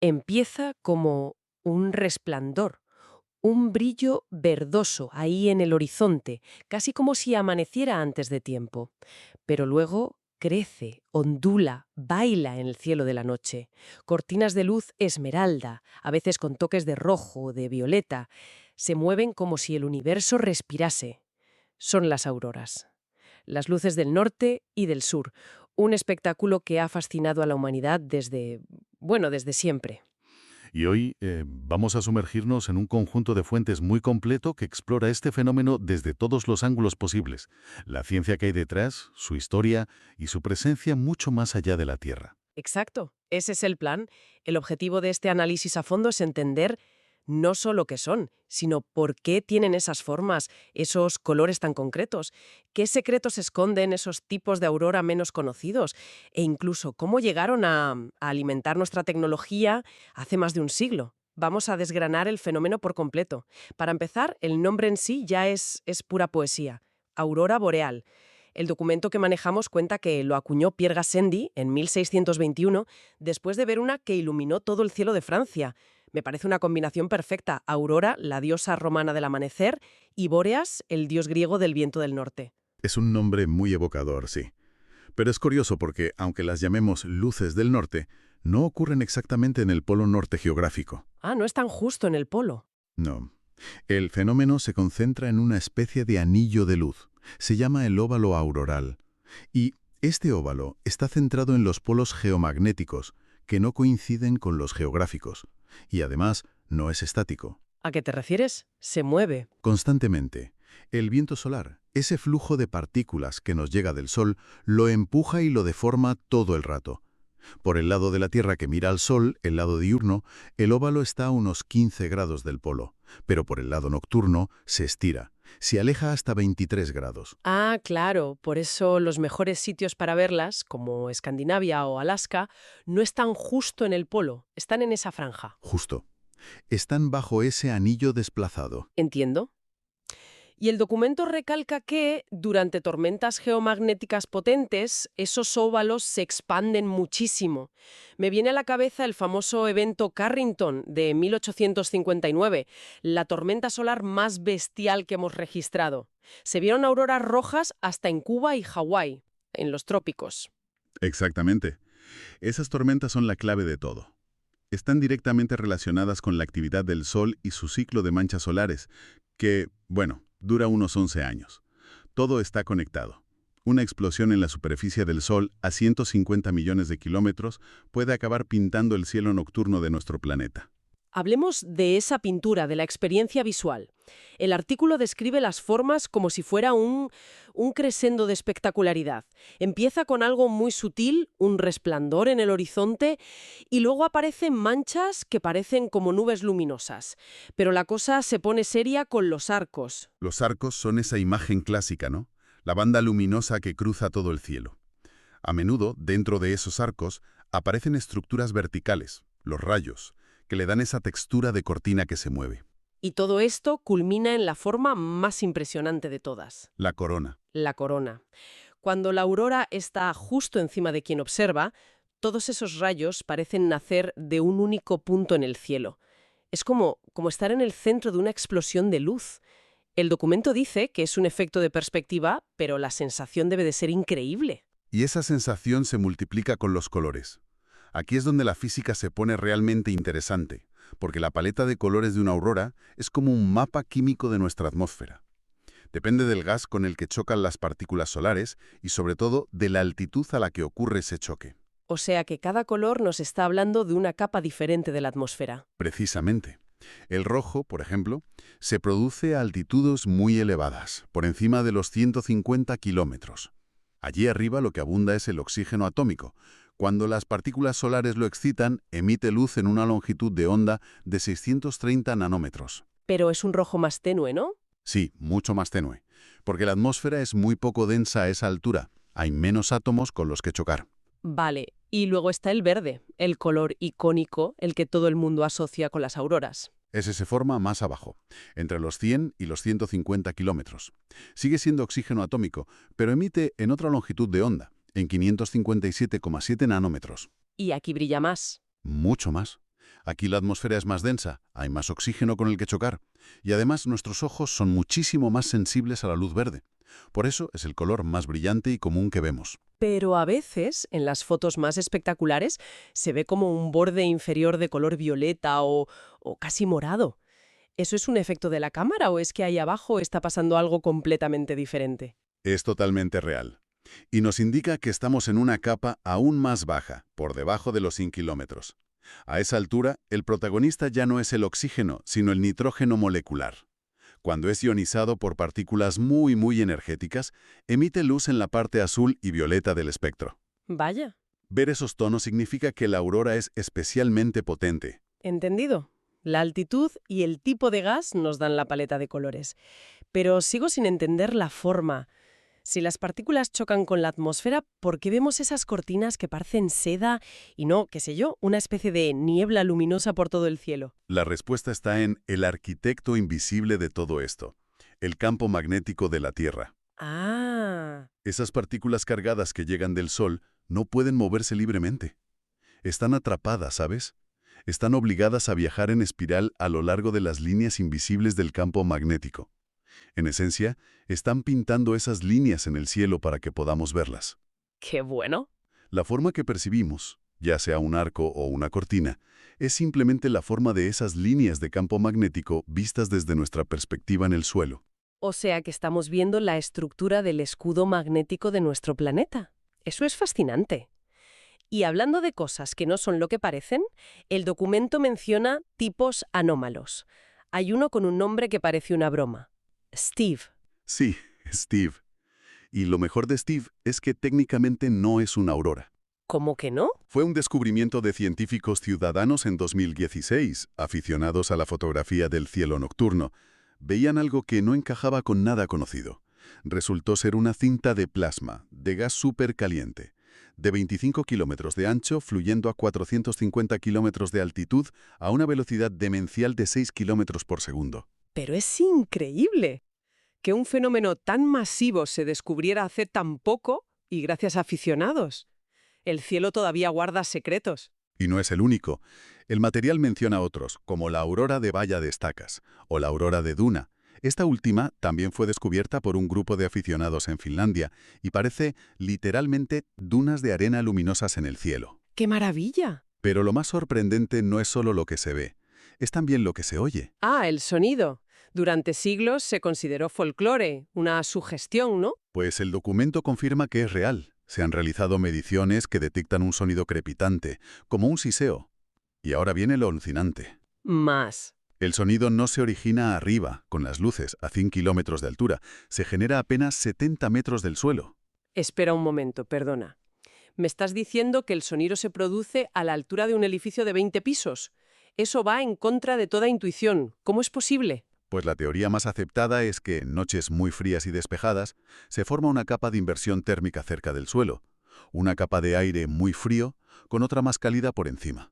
Empieza como un resplandor, un brillo verdoso ahí en el horizonte, casi como si amaneciera antes de tiempo. Pero luego crece, ondula, baila en el cielo de la noche. Cortinas de luz esmeralda, a veces con toques de rojo o de violeta, se mueven como si el universo respirase. Son las auroras. Las luces del norte y del sur. Un espectáculo que ha fascinado a la humanidad desde siempre. Y hoy vamos a sumergirnos en un conjunto de fuentes muy completo que explora este fenómeno desde todos los ángulos posibles, la ciencia que hay detrás, su historia y su presencia mucho más allá de la Tierra. Exacto, ese es el plan. El objetivo de este análisis a fondo es entender no solo qué son, sino por qué tienen esas formas, esos colores tan concretos, qué secretos esconden esos tipos de aurora menos conocidos e incluso cómo llegaron a alimentar nuestra tecnología hace más de un siglo. Vamos a desgranar el fenómeno por completo. Para empezar, el nombre en sí ya es pura poesía. Aurora boreal. El documento que manejamos cuenta que lo acuñó Pierre Gassendi en 1621 después de ver una que iluminó todo el cielo de Francia. Me parece una combinación perfecta. Aurora, la diosa romana del amanecer, y Bóreas, el dios griego del viento del norte. Es un nombre muy evocador, sí. Pero es curioso porque, aunque las llamemos luces del norte, no ocurren exactamente en el polo norte geográfico. Ah, no es tan justo en el polo. No. El fenómeno se concentra en una especie de anillo de luz. Se llama el óvalo auroral. Y este óvalo está centrado en los polos geomagnéticos, que no coinciden con los geográficos. Y además, no es estático. ¿A qué te refieres? Se mueve. Constantemente. El viento solar, ese flujo de partículas que nos llega del Sol, lo empuja y lo deforma todo el rato. Por el lado de la Tierra que mira al Sol, el lado diurno, el óvalo está a unos 15 grados del polo, pero por el lado nocturno se estira, se aleja hasta 23 grados. Ah, claro, por eso los mejores sitios para verlas, como Escandinavia o Alaska, no están justo en el polo, están en esa franja. Justo. Están bajo ese anillo desplazado. Entiendo. Y el documento recalca que, durante tormentas geomagnéticas potentes, esos óvalos se expanden muchísimo. Me viene a la cabeza el famoso evento Carrington de 1859, la tormenta solar más bestial que hemos registrado. Se vieron auroras rojas hasta en Cuba y Hawái, en los trópicos. Exactamente. Esas tormentas son la clave de todo. Están directamente relacionadas con la actividad del Sol y su ciclo de manchas solares, que, bueno, dura unos 11 años. Todo está conectado. Una explosión en la superficie del Sol a 150 millones de kilómetros puede acabar pintando el cielo nocturno de nuestro planeta. Hablemos de esa pintura, de la experiencia visual. El artículo describe las formas como si fuera un crescendo de espectacularidad. Empieza con algo muy sutil, un resplandor en el horizonte, y luego aparecen manchas que parecen como nubes luminosas. Pero la cosa se pone seria con los arcos. Los arcos son esa imagen clásica, ¿no? La banda luminosa que cruza todo el cielo. A menudo, dentro de esos arcos, aparecen estructuras verticales, los rayos, que le dan esa textura de cortina que se mueve. Y todo esto culmina en la forma más impresionante de todas, La corona. la corona. Cuando la aurora está justo encima de quien observa, todos esos rayos parecen nacer de un único punto en el cielo. Es como estar en el centro de una explosión de luz. El documento dice que es un efecto de perspectiva, pero la sensación debe de ser increíble. Y esa sensación se multiplica con los colores. Aquí es donde la física se pone realmente interesante, porque la paleta de colores de una aurora es como un mapa químico de nuestra atmósfera. Depende del gas con el que chocan las partículas solares y sobre todo de la altitud a la que ocurre ese choque. O sea que cada color nos está hablando de una capa diferente de la atmósfera. Precisamente. El rojo, por ejemplo, se produce a altitudes muy elevadas, por encima de los 150 kilómetros. Allí arriba lo que abunda es el oxígeno atómico. Cuando las partículas solares lo excitan, emite luz en una longitud de onda de 630 nanómetros. Pero es un rojo más tenue, ¿no? Sí, mucho más tenue, porque la atmósfera es muy poco densa a esa altura. Hay menos átomos con los que chocar. Vale, y luego está el verde, el color icónico, el que todo el mundo asocia con las auroras. Ese se forma más abajo, entre los 100 y los 150 kilómetros. Sigue siendo oxígeno atómico, pero emite en otra longitud de onda, en 557,7 nanómetros. Y aquí brilla más. Mucho más. Aquí la atmósfera es más densa, hay más oxígeno con el que chocar, y además nuestros ojos son muchísimo más sensibles a la luz verde. Por eso es el color más brillante y común que vemos. Pero a veces, en las fotos más espectaculares, se ve como un borde inferior de color violeta o casi morado. ¿Eso es un efecto de la cámara o es que ahí abajo está pasando algo completamente diferente? Es totalmente real. Y nos indica que estamos en una capa aún más baja, por debajo de los 100 kilómetros. A esa altura, el protagonista ya no es el oxígeno, sino el nitrógeno molecular. Cuando es ionizado por partículas muy energéticas, emite luz en la parte azul y violeta del espectro. Vaya. Ver esos tonos significa que la aurora es especialmente potente. Entendido. La altitud y el tipo de gas nos dan la paleta de colores. Pero sigo sin entender la forma. Si las partículas chocan con la atmósfera, ¿por qué vemos esas cortinas que parecen seda y no, qué sé yo, una especie de niebla luminosa por todo el cielo? La respuesta está en el arquitecto invisible de todo esto, el campo magnético de la Tierra. Ah, Esas partículas cargadas que llegan del Sol no pueden moverse libremente. Están atrapadas, ¿sabes? Están obligadas a viajar en espiral a lo largo de las líneas invisibles del campo magnético. En esencia, están pintando esas líneas en el cielo para que podamos verlas. qué bueno. La forma que percibimos, ya sea un arco o una cortina, es simplemente la forma de esas líneas de campo magnético vistas desde nuestra perspectiva en el suelo. O sea que estamos viendo la estructura del escudo magnético de nuestro planeta. Eso es fascinante. Y hablando de cosas que no son lo que parecen, el documento menciona tipos anómalos. Hay uno con un nombre que parece una broma. Steve. Sí, Steve. Y lo mejor de Steve es que técnicamente no es una aurora. ¿Cómo que no? Fue un descubrimiento de científicos ciudadanos en 2016, aficionados a la fotografía del cielo nocturno. Veían algo que no encajaba con nada conocido. Resultó ser una cinta de plasma, de gas supercaliente, de 25 kilómetros de ancho, fluyendo a 450 kilómetros de altitud a una velocidad demencial de 6 kilómetros por segundo. Pero es increíble que un fenómeno tan masivo se descubriera hace tan poco y gracias a aficionados. El cielo todavía guarda secretos. Y no es el único. El material menciona otros, como la aurora de Valla de Estacas o la aurora de Duna. Esta última también fue descubierta por un grupo de aficionados en Finlandia y parece literalmente dunas de arena luminosas en el cielo. ¡Qué maravilla! Pero lo más sorprendente no es solo lo que se ve, es también lo que se oye. Ah, el sonido. Durante siglos se consideró folclore, una sugestión, ¿no? Pues el documento confirma que es real. Se han realizado mediciones que detectan un sonido crepitante, como un siseo. Y ahora viene lo alucinante. Más. El sonido no se origina arriba, con las luces, a 100 kilómetros de altura. Se genera apenas 70 metros del suelo. Espera un momento, perdona. ¿Me estás diciendo que el sonido se produce a la altura de un edificio de 20 pisos? Eso va en contra de toda intuición. ¿Cómo es posible? Pues la teoría más aceptada es que en noches muy frías y despejadas se forma una capa de inversión térmica cerca del suelo, una capa de aire muy frío con otra más cálida por encima.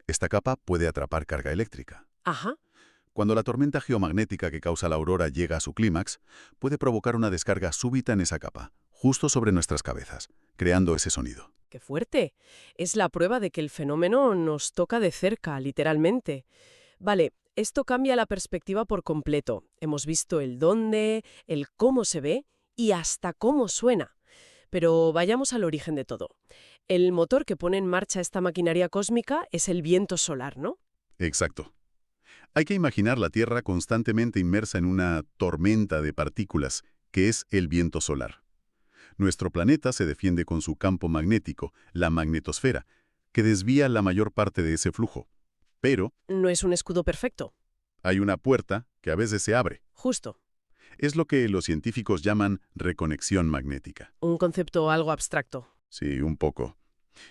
Esta capa puede atrapar carga eléctrica. Ajá. Cuando la tormenta geomagnética que causa la aurora llega a su clímax, puede provocar una descarga súbita en esa capa, justo sobre nuestras cabezas, creando ese sonido. ¡Qué fuerte! Es la prueba de que el fenómeno nos toca de cerca, literalmente. Vale. Esto cambia la perspectiva por completo. Hemos visto el dónde, el cómo se ve y hasta cómo suena. Pero vayamos al origen de todo. El motor que pone en marcha esta maquinaria cósmica es el viento solar, ¿no? Exacto. Hay que imaginar la Tierra constantemente inmersa en una tormenta de partículas, que es el viento solar. Nuestro planeta se defiende con su campo magnético, la magnetosfera, que desvía la mayor parte de ese flujo. Pero no es un escudo perfecto. Hay una puerta que a veces se abre. Justo. Es lo que los científicos llaman reconexión magnética. Un concepto algo abstracto. Sí, un poco.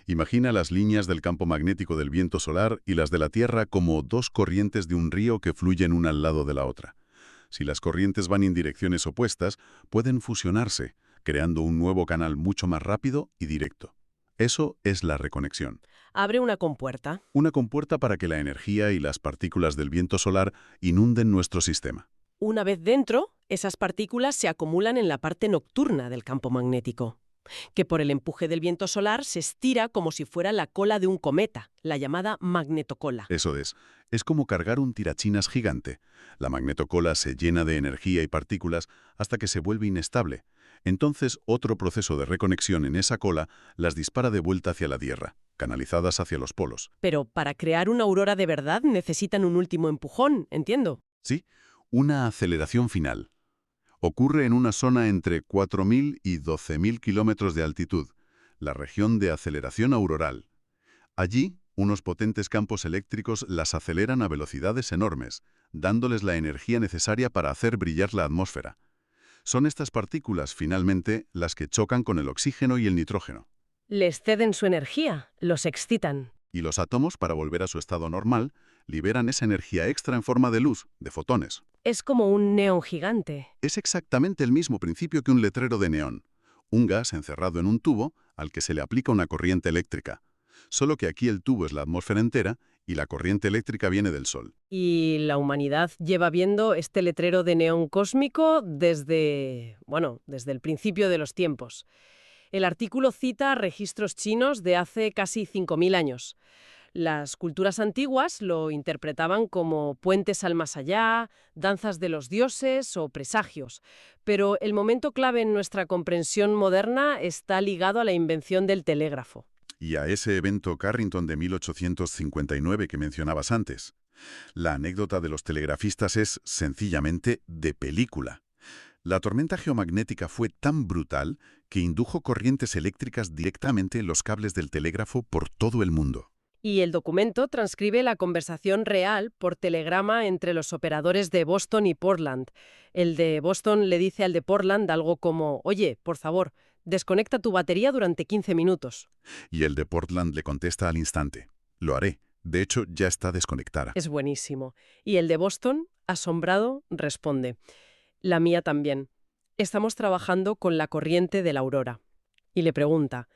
Imagina las líneas del campo magnético del viento solar y las de la Tierra como dos corrientes de un río que fluyen una al lado de la otra. Si las corrientes van en direcciones opuestas, pueden fusionarse, creando un nuevo canal mucho más rápido y directo. Eso es la reconexión. Abre una compuerta. Una compuerta para que la energía y las partículas del viento solar inunden nuestro sistema. Una vez dentro, esas partículas se acumulan en la parte nocturna del campo magnético. que por el empuje del viento solar se estira como si fuera la cola de un cometa, la llamada magnetocola. Eso es como cargar un tirachinas gigante. La magnetocola se llena de energía y partículas hasta que se vuelve inestable. Entonces, otro proceso de reconexión en esa cola las dispara de vuelta hacia la Tierra, canalizadas hacia los polos. Pero para crear una aurora de verdad necesitan un último empujón, entiendo. ¿Sí? Una aceleración final. Ocurre en una zona entre 4.000 y 12.000 kilómetros de altitud, la región de aceleración auroral. Allí, unos potentes campos eléctricos las aceleran a velocidades enormes, dándoles la energía necesaria para hacer brillar la atmósfera. Son estas partículas, finalmente, las que chocan con el oxígeno y el nitrógeno. Les ceden su energía, los excitan. Y los átomos, para volver a su estado normal, liberan esa energía extra en forma de luz, de fotones. Es como un neón gigante. Es exactamente el mismo principio que un letrero de neón. Un gas encerrado en un tubo al que se le aplica una corriente eléctrica. Solo que aquí el tubo es la atmósfera entera y la corriente eléctrica viene del Sol. Y la humanidad lleva viendo este letrero de neón cósmico desde el principio de los tiempos. El artículo cita registros chinos de hace casi 5.000 años. Las culturas antiguas lo interpretaban como puentes al más allá, danzas de los dioses o presagios. Pero el momento clave en nuestra comprensión moderna está ligado a la invención del telégrafo. Y a ese evento Carrington de 1859 que mencionabas antes. La anécdota de los telegrafistas es, sencillamente, de película. La tormenta geomagnética fue tan brutal que indujo corrientes eléctricas directamente en los cables del telégrafo por todo el mundo. Y el documento transcribe la conversación real por telegrama entre los operadores de Boston y Portland. El de Boston le dice al de Portland algo como: «Oye, por favor, desconecta tu batería durante 15 minutos». Y el de Portland le contesta al instante: «Lo haré. De hecho, ya está desconectada». Es buenísimo. Y el de Boston, asombrado, responde: «La mía también. Estamos trabajando con la corriente de la aurora». Y le pregunta: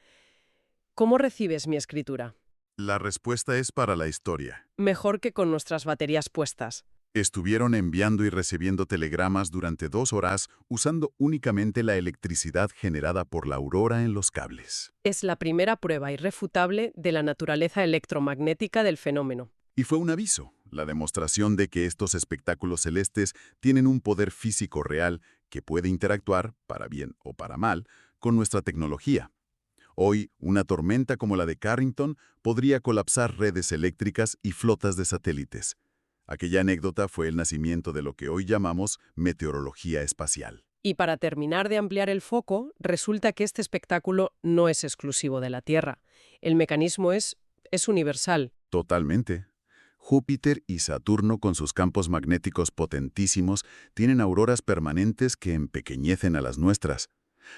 «¿Cómo recibes mi escritura?» La respuesta es para la historia. Mejor que con nuestras baterías puestas. Estuvieron enviando y recibiendo telegramas durante 2 horas usando únicamente la electricidad generada por la aurora en los cables. Es la primera prueba irrefutable de la naturaleza electromagnética del fenómeno. Y fue un aviso, la demostración de que estos espectáculos celestes tienen un poder físico real que puede interactuar, para bien o para mal, con nuestra tecnología. Hoy, una tormenta como la de Carrington podría colapsar redes eléctricas y flotas de satélites. Aquella anécdota fue el nacimiento de lo que hoy llamamos meteorología espacial. Y para terminar de ampliar el foco, resulta que este espectáculo no es exclusivo de la Tierra. El mecanismo es universal. Totalmente. Júpiter y Saturno, con sus campos magnéticos potentísimos, tienen auroras permanentes que empequeñecen a las nuestras.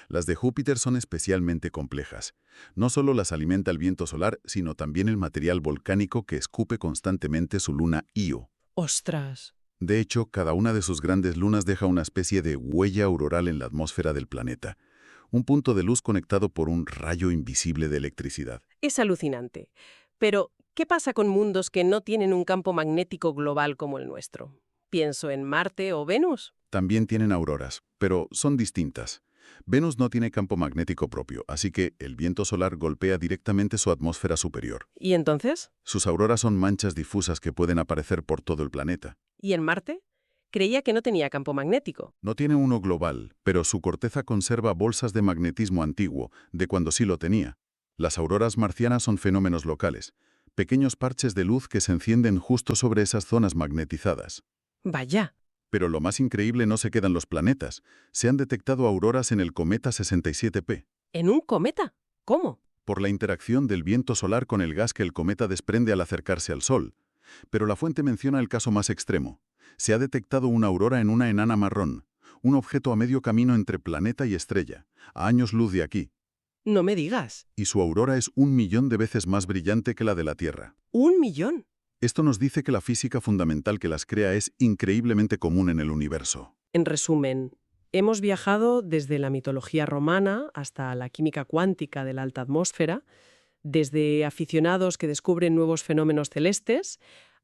Las de Júpiter son especialmente complejas. No solo las alimenta el viento solar, sino también el material volcánico que escupe constantemente su luna Io. ¡Ostras! De hecho, cada una de sus grandes lunas deja una especie de huella auroral en la atmósfera del planeta. Un punto de luz conectado por un rayo invisible de electricidad. Es alucinante. Pero, ¿qué pasa con mundos que no tienen un campo magnético global como el nuestro? Pienso en Marte o Venus. También tienen auroras, pero son distintas. Venus no tiene campo magnético propio, así que el viento solar golpea directamente su atmósfera superior. ¿Y entonces? Sus auroras son manchas difusas que pueden aparecer por todo el planeta. ¿Y en Marte? Creía que no tenía campo magnético. No tiene uno global, pero su corteza conserva bolsas de magnetismo antiguo, de cuando sí lo tenía. Las auroras marcianas son fenómenos locales, pequeños parches de luz que se encienden justo sobre esas zonas magnetizadas. Vaya. Pero lo más increíble no se quedan los planetas. Se han detectado auroras en el cometa 67P. ¿En un cometa? ¿Cómo? Por la interacción del viento solar con el gas que el cometa desprende al acercarse al Sol. Pero la fuente menciona el caso más extremo. Se ha detectado una aurora en una enana marrón, un objeto a medio camino entre planeta y estrella, a años luz de aquí. No me digas. Y su aurora es 1.000.000 de veces más brillante que la de la Tierra. ¿1.000.000? Esto nos dice que la física fundamental que las crea es increíblemente común en el universo. En resumen, hemos viajado desde la mitología romana hasta la química cuántica de la alta atmósfera, desde aficionados que descubren nuevos fenómenos celestes,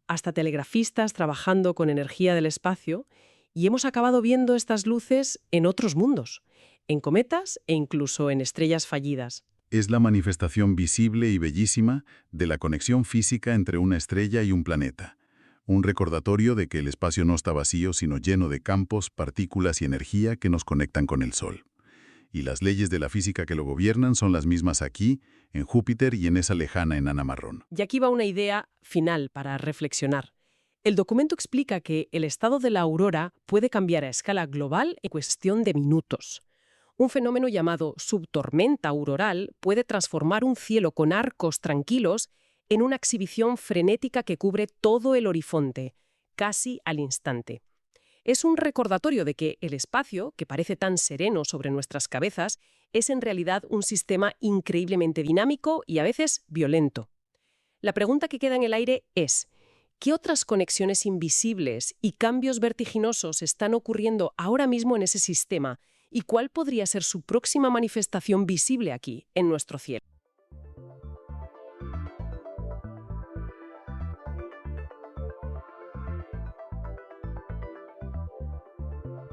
hasta telegrafistas trabajando con energía del espacio, y hemos acabado viendo estas luces en otros mundos, en cometas e incluso en estrellas fallidas. Es la manifestación visible y bellísima de la conexión física entre una estrella y un planeta. Un recordatorio de que el espacio no está vacío, sino lleno de campos, partículas y energía que nos conectan con el Sol. Y las leyes de la física que lo gobiernan son las mismas aquí, en Júpiter y en esa lejana enana marrón. Y aquí va una idea final para reflexionar. El documento explica que el estado de la aurora puede cambiar a escala global en cuestión de minutos. Un fenómeno llamado subtormenta auroral puede transformar un cielo con arcos tranquilos en una exhibición frenética que cubre todo el horizonte, casi al instante. Es un recordatorio de que el espacio, que parece tan sereno sobre nuestras cabezas, es en realidad un sistema increíblemente dinámico y a veces violento. La pregunta que queda en el aire es: ¿qué otras conexiones invisibles y cambios vertiginosos están ocurriendo ahora mismo en ese sistema? ¿Y cuál podría ser su próxima manifestación visible aquí, en nuestro cielo?